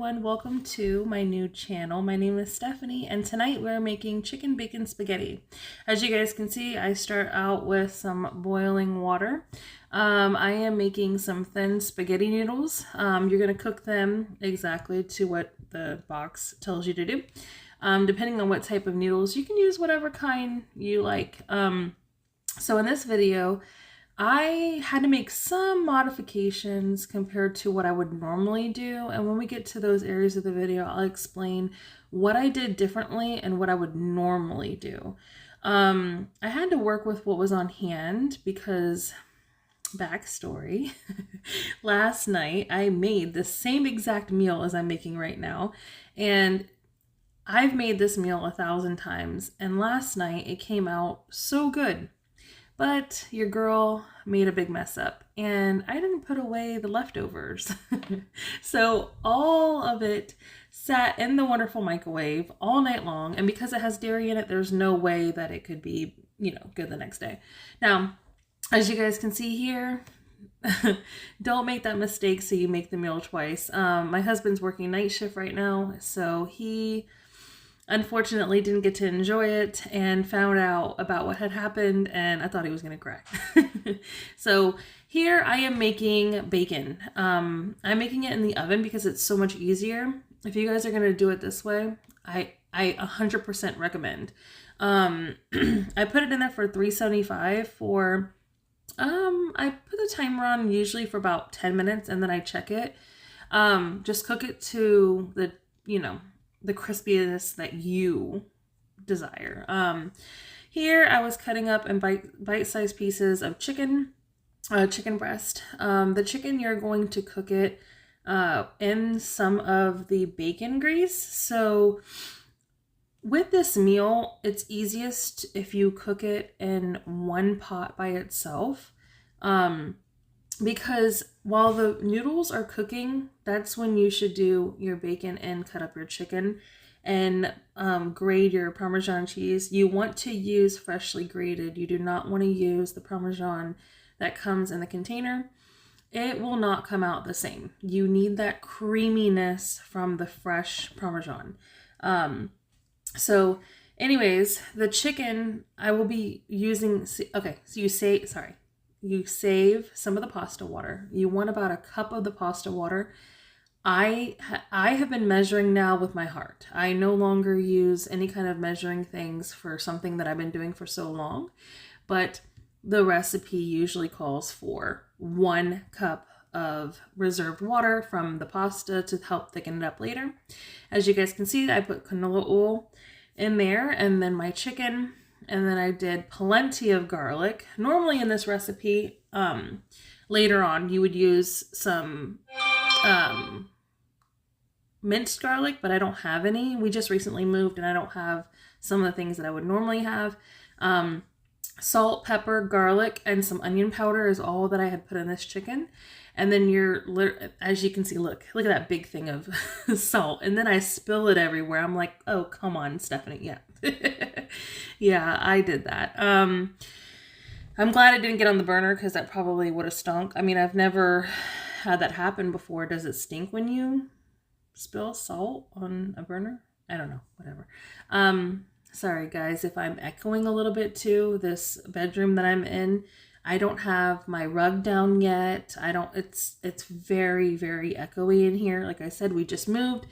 everyone, welcome to my new channel. My name is Stephanie and tonight we're making chicken bacon spaghetti. As you guys can see, I start out with some boiling water. I am making some thin spaghetti noodles. You're going to cook them exactly to what the box tells you to do. Depending on what type of noodles, you can use whatever kind you like. So in this video, I had to make some modifications compared to what I would normally do, and when we get to those areas of the video, I'll explain what I did differently and what I would normally do. I had to work with what was on hand because, backstory, last night I made the same exact meal as I'm making right now, and I've made this meal 1,000 times, and last night it came out so good. But your girl made a big mess up and I didn't put away the leftovers. So all of it sat in the wonderful microwave all night long. And because it has dairy in it, there's no way that it could be, good the next day. Now, as you guys can see here, don't make that mistake so you make the meal twice. My husband's working night shift right now, so he unfortunately didn't get to enjoy it and found out about what had happened, and I thought he was gonna cry. So here I am making bacon. I'm making it in the oven because it's so much easier. If you guys are gonna do it this way, I 100% recommend. I put it in there for 375 for I put the timer on usually for about 10 minutes and then I check it. Just cook it to the the crispiness that you desire. Here I was cutting up in bite-sized pieces of chicken breast. The chicken, you're going to cook it in some of the bacon grease. So with this meal, it's easiest if you cook it in one pot by itself. Because while the noodles are cooking, that's when you should do your bacon and cut up your chicken and grate your Parmesan cheese. You want to use freshly grated. You do not want to use the Parmesan that comes in the container. It will not come out the same. You need that creaminess from the fresh Parmesan. So anyways, the chicken I will be using, okay, so you save some of the pasta water. You want about a cup of the pasta water. I have been measuring now with my heart. I no longer use any kind of measuring things for something that I've been doing for so long, but the recipe usually calls for 1 cup of reserved water from the pasta to help thicken it up later. As you guys can see, I put canola oil in there, and then my chicken. And then I did plenty of garlic. Normally in this recipe, later on, you would use some minced garlic, but I don't have any. We just recently moved and I don't have some of the things that I would normally have. Salt, pepper, garlic, and some onion powder is all that I had put in this chicken. And then as you can see, look at that big thing of salt. And then I spill it everywhere. I'm like, oh, come on, Stephanie. Yeah. Yeah, I did that. I'm glad it didn't get on the burner because that probably would have stunk. I mean, I've never had that happen before. Does it stink when you spill salt on a burner? I don't know, whatever. Sorry guys if I'm echoing a little bit too. This bedroom that I'm in, I don't have my rug down yet. It's very, very echoey in here. Like I said, we just moved.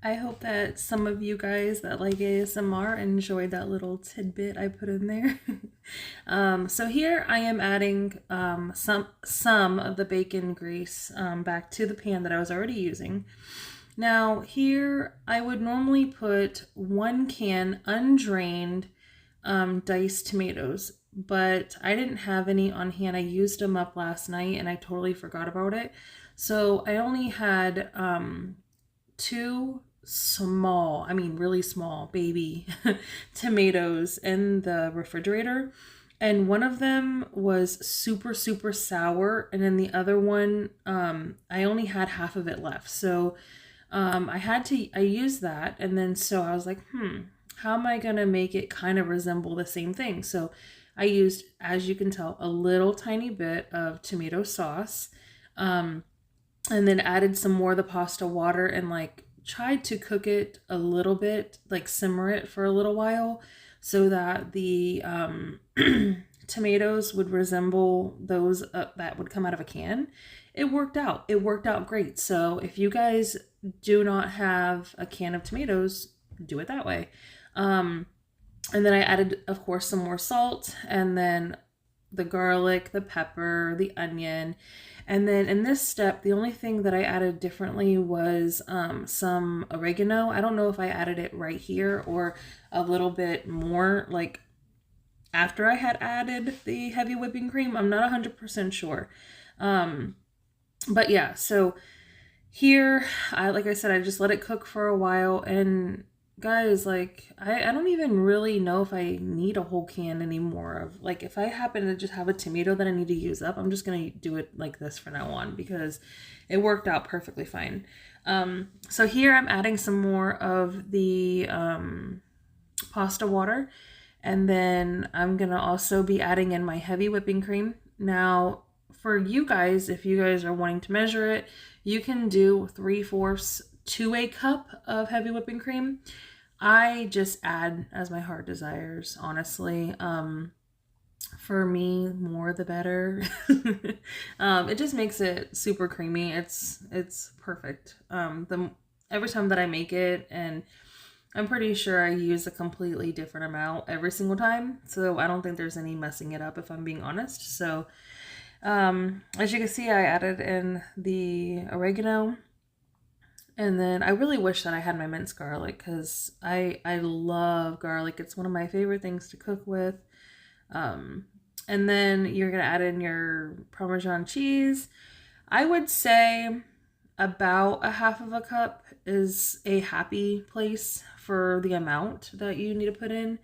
I hope that some of you guys that like ASMR enjoyed that little tidbit I put in there. So here I am adding some of the bacon grease back to the pan that I was already using. Now here I would normally put 1 can undrained diced tomatoes, but I didn't have any on hand. I used them up last night and I totally forgot about it. So I only had 2 small, I mean really small baby tomatoes in the refrigerator. And one of them was super, super sour. And then the other one, I only had half of it left. So I used that. And then so I was like, how am I going to make it kind of resemble the same thing? So I used, as you can tell, a little tiny bit of tomato sauce. And then added some more of the pasta water and like tried to cook it a little bit, like simmer it for a little while so that the tomatoes would resemble those that would come out of a can. It worked out. It worked out great. So if you guys do not have a can of tomatoes, do it that way. And then I added, of course, some more salt and then the garlic, the pepper, the onion. And then in this step, the only thing that I added differently was some oregano. I don't know if I added it right here or a little bit more like after I had added the heavy whipping cream. I'm not 100% sure. But yeah, so here, like I said, I just let it cook for a while. And guys, like, I don't even really know if I need a whole can anymore of, like, if I happen to just have a tomato that I need to use up, I'm just going to do it like this from now on because it worked out perfectly fine. So here I'm adding some more of the pasta water, and then I'm going to also be adding in my heavy whipping cream. Now, for you guys, if you guys are wanting to measure it, you can do 3/4 to a cup of heavy whipping cream. I just add as my heart desires, honestly. For me, more the better. It just makes it super creamy. It's perfect. Every time that I make it, and I'm pretty sure I use a completely different amount every single time, so I don't think there's any messing it up if I'm being honest. So as you can see, I added in the oregano. And then I really wish that I had my minced garlic because I love garlic. It's one of my favorite things to cook with. And then you're going to add in your Parmesan cheese. I would say about a half of a cup is a happy place for the amount that you need to put in.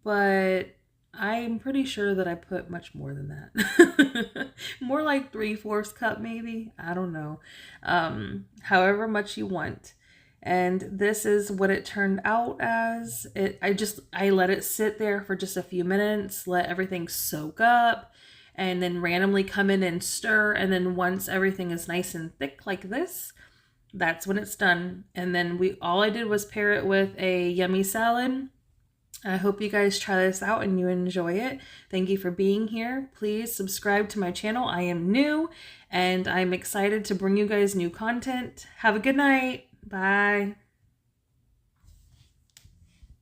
But I'm pretty sure that I put much more than that. More like 3/4 cup maybe. I don't know. However much you want. And this is what it turned out as. I let it sit there for just a few minutes, let everything soak up, and then randomly come in and stir. And then once everything is nice and thick like this, that's when it's done. And then all I did was pair it with a yummy salad. I hope you guys try this out and you enjoy it. Thank you for being here. Please subscribe to my channel. I am new and I'm excited to bring you guys new content. Have a good night. Bye.